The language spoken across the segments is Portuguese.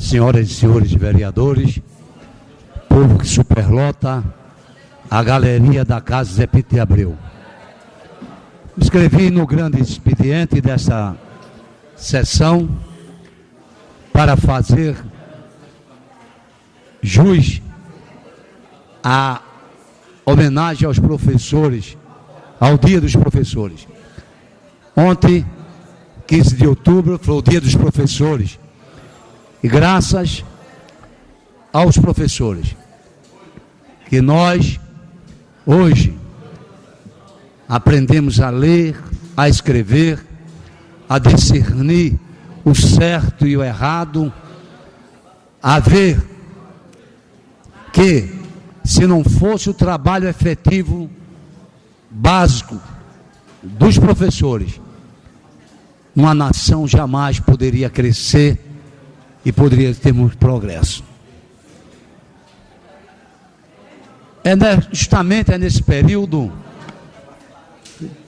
senhoras e senhores vereadores, povo que superlota a galeria da Casa Zé Pito de Abreu. Escrevi no grande expediente dessa sessão para fazer jus à homenagem aos professores, ao Dia dos Professores. Ontem, 15 de outubro, foi o Dia dos Professores. E graças aos professores que nós, hoje, aprendemos a ler, a escrever, a discernir o certo e o errado, a ver que, se não fosse o trabalho efetivo, básico, dos professores, uma nação jamais poderia crescer e poderia ter muito progresso. Justamente nesse período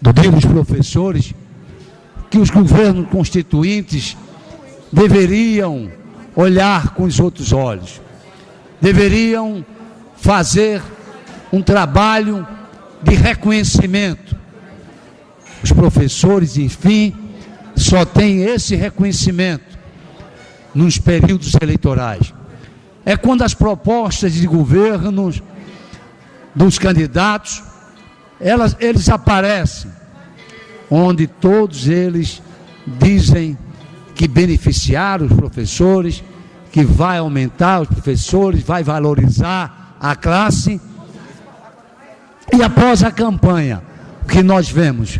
do Dia dos Professores que os governos constituintes deveriam olhar com os outros olhos, deveriam fazer um trabalho de reconhecimento. Os professores, enfim, só têm esse reconhecimento nos períodos eleitorais. É quando as propostas de governo dos candidatos, eles aparecem, onde todos eles dizem que beneficiaram os professores, que vai aumentar os professores, vai valorizar a classe. E após a campanha, o que nós vemos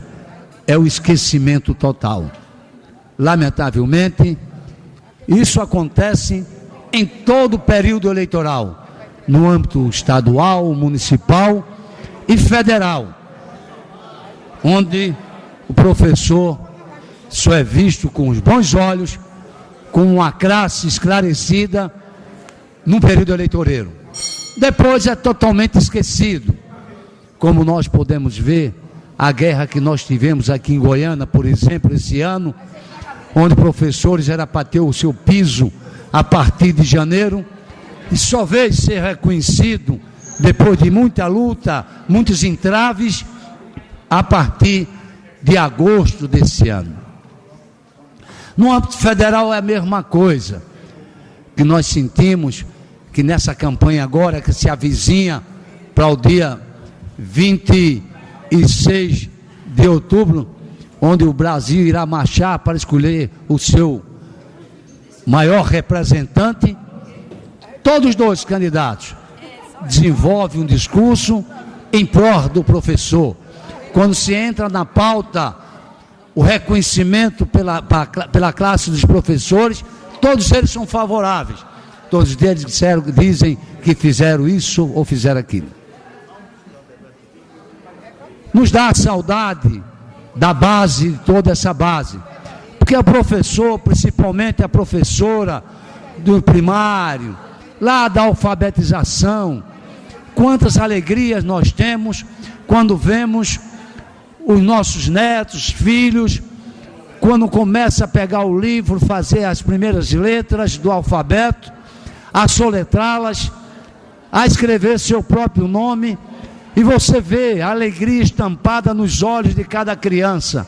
é o esquecimento total. Lamentavelmente, isso acontece em todo o período eleitoral, no âmbito estadual, municipal e federal, onde o professor só é visto com os bons olhos, com uma classe esclarecida no período eleitoreiro. Depois é totalmente esquecido, como nós podemos ver a guerra que nós tivemos aqui em Goiânia, por exemplo, esse ano, onde professores era para ter o seu piso a partir de janeiro, e só veio ser reconhecido depois de muita luta, muitos entraves, a partir de agosto desse ano. No âmbito federal é a mesma coisa, que nós sentimos que nessa campanha agora, que se avizinha para o dia 26 de outubro, onde o Brasil irá marchar para escolher o seu maior representante, todos os dois candidatos desenvolvem um discurso em prol do professor. Quando se entra na pauta o reconhecimento pela classe dos professores, todos eles são favoráveis. Todos eles dizem que fizeram isso ou fizeram aquilo. Nos dá a saudade da base, toda essa base, porque o professor, principalmente a professora do primário, lá da alfabetização, quantas alegrias nós temos quando vemos os nossos netos, filhos, quando começa a pegar o livro, fazer as primeiras letras do alfabeto, a soletrá-las, a escrever seu próprio nome, e você vê a alegria estampada nos olhos de cada criança.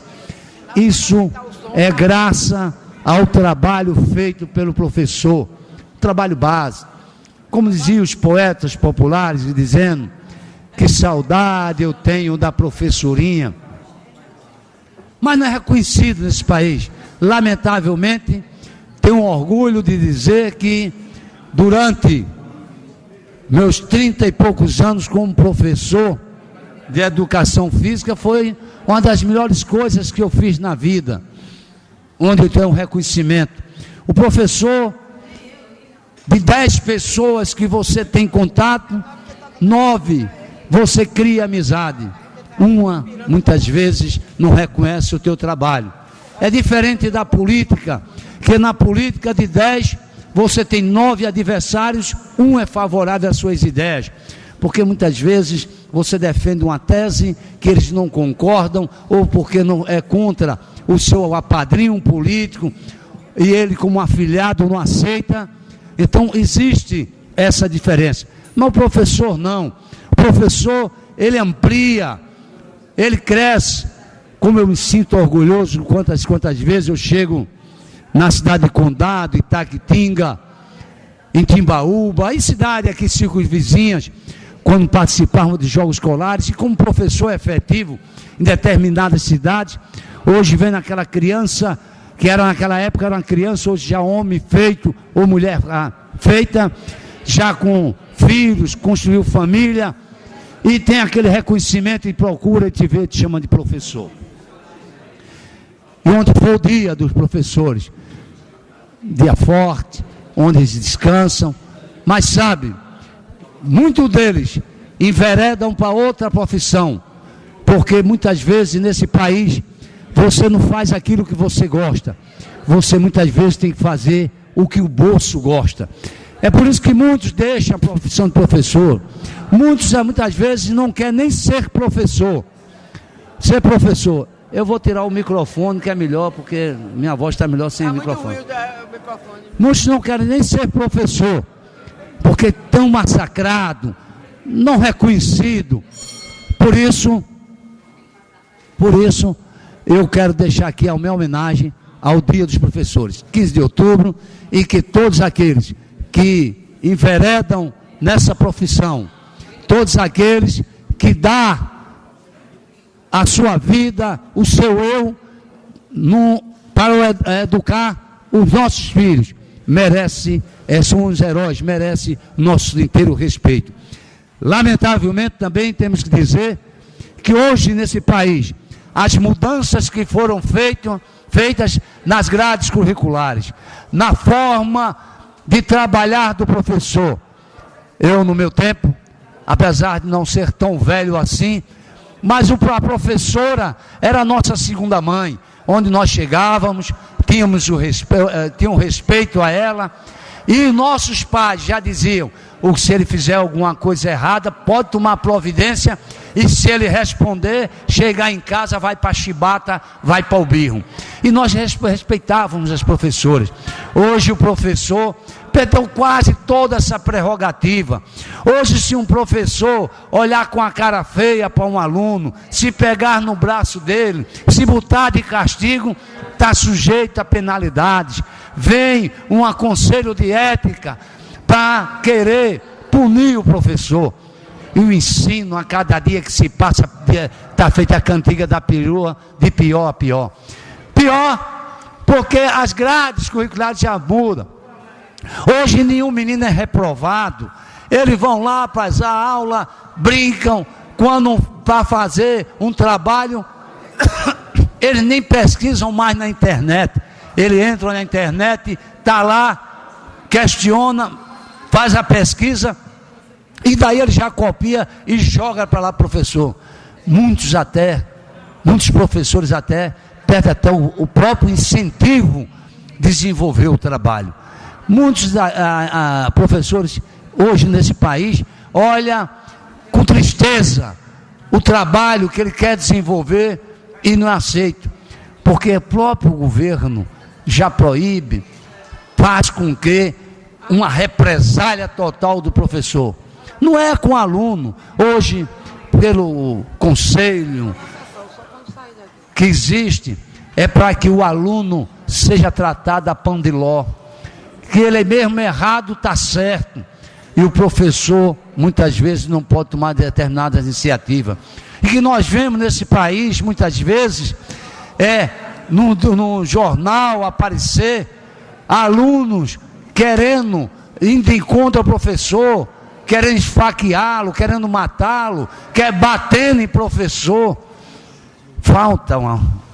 Isso é graças ao trabalho feito pelo professor, trabalho básico. Como diziam os poetas populares, dizendo que saudade eu tenho da professorinha. Mas não é reconhecido nesse país. Lamentavelmente, tenho orgulho de dizer que durante meus 30 e poucos anos como professor de educação física, foi uma das melhores coisas que eu fiz na vida, onde eu tenho um reconhecimento. O professor, de 10 pessoas que você tem contato, 9 você cria amizade, uma muitas vezes não reconhece o teu trabalho. É diferente da política, que na política de 10 você tem 9 adversários, um é favorável às suas ideias, porque muitas vezes você defende uma tese que eles não concordam, ou porque não é contra o seu apadrinho político, e ele como afiliado não aceita. Então existe essa diferença. Mas o professor não. O professor, ele amplia, ele cresce. Como eu me sinto orgulhoso quantas vezes eu chego na cidade de Condado, Itaquitinga, em Timbaúba, e cidade aqui circunvizinhas, quando participarmos de jogos escolares, e como professor efetivo em determinadas cidades, hoje vem aquela criança, que era naquela época era uma criança, hoje já homem feito, ou mulher feita, já com filhos, construiu família, e tem aquele reconhecimento e procura te ver, te chama de professor. E ontem foi o dia dos professores, dia forte, onde eles descansam, mas sabe, muitos deles enveredam para outra profissão, porque muitas vezes nesse país você não faz aquilo que você gosta, você muitas vezes tem que fazer o que o bolso gosta. É por isso que muitos deixam a profissão de professor, muitas vezes não querem nem ser professor. Ser professor, eu vou tirar o microfone que é melhor, porque minha voz está melhor sem microfone. Muitos não querem nem ser professor, porque estão massacrados, não reconhecido. Por isso, eu quero deixar aqui a minha homenagem ao Dia dos Professores, 15 de outubro, e que todos aqueles que enveredam nessa profissão, todos aqueles que dão a sua vida, o seu eu, para educar os nossos filhos, são os heróis, merecem nosso inteiro respeito. Lamentavelmente também temos que dizer que hoje nesse país, as mudanças que foram feitas nas grades curriculares, na forma de trabalhar do professor. Eu no meu tempo, apesar de não ser tão velho assim, mas a professora era a nossa segunda mãe, onde nós chegávamos, tínhamos tinham respeito a ela, e nossos pais já diziam, se ele fizer alguma coisa errada, pode tomar providência, e se ele responder, chegar em casa, vai para a chibata, vai para o birro. E nós respeitávamos as professoras. Hoje o professor perdeu quase toda essa prerrogativa. Hoje, se um professor olhar com a cara feia para um aluno, se pegar no braço dele, se botar de castigo, está sujeito a penalidades. Vem um conselho de ética para querer punir o professor. E o ensino, a cada dia que se passa, está feita a cantiga da perua, de pior a pior. Pior porque as grades curriculares já mudam. Hoje nenhum menino é reprovado. Eles vão lá para a aula, brincam, quando para fazer um trabalho, eles nem pesquisam mais na internet. Eles entram na internet, está lá, questiona, faz a pesquisa, e daí ele já copia e joga para lá professor. Muitos professores até perdem até o próprio incentivo de desenvolver o trabalho. Muitos professores hoje nesse país olham com tristeza o trabalho que ele quer desenvolver e não aceita, porque o próprio governo já proíbe, faz com que uma represália total do professor. Não é com o aluno. Hoje, pelo conselho que existe, é para que o aluno seja tratado a pão de ló, que ele mesmo errado está certo, e o professor muitas vezes não pode tomar determinadas iniciativas. E que nós vemos nesse país muitas vezes no jornal aparecer alunos querendo ir de encontro ao professor, querendo esfaqueá-lo, querendo matá-lo, batendo em professor. Falta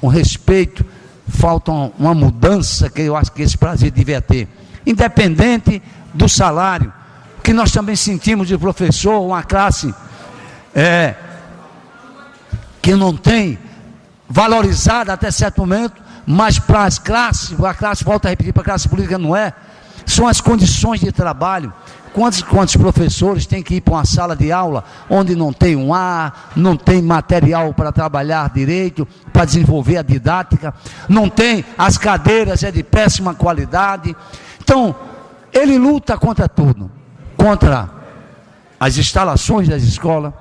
um respeito, falta uma mudança que eu acho que esse Brasil devia ter, independente do salário, que nós também sentimos de professor, uma classe que não tem valorizada até certo momento, mas para a classe, volto a repetir, para a classe política não é, são as condições de trabalho. Quantos professores têm que ir para uma sala de aula onde não tem um ar, não tem material para trabalhar direito, para desenvolver a didática, não tem, as cadeiras de péssima qualidade. Então, Ele luta contra tudo, contra as instalações das escolas,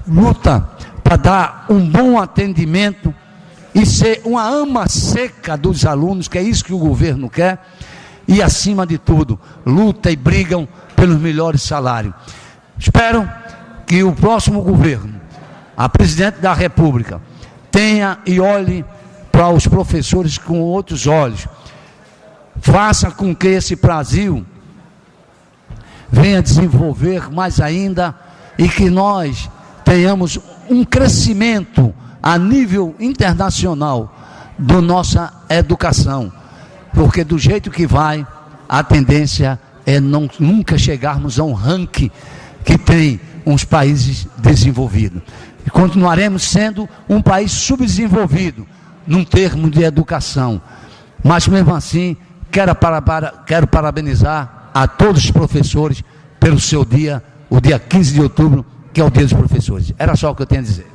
luta para dar um bom atendimento e ser uma ama seca dos alunos, que é isso que o governo quer, e acima de tudo, luta e brigam pelos melhores salários. Espero que o próximo governo, a presidente da República, tenha e olhe para os professores com outros olhos, faça com que esse Brasil venha desenvolver mais ainda e que nós tenhamos um crescimento a nível internacional da nossa educação, porque do jeito que vai, a tendência é nunca chegarmos a um ranking que tem uns países desenvolvidos. E continuaremos sendo um país subdesenvolvido, num termo de educação. Mas mesmo assim, quero parabenizar a todos os professores pelo seu dia, o dia 15 de outubro, que é o Dia dos Professores. Era só o que eu tinha a dizer.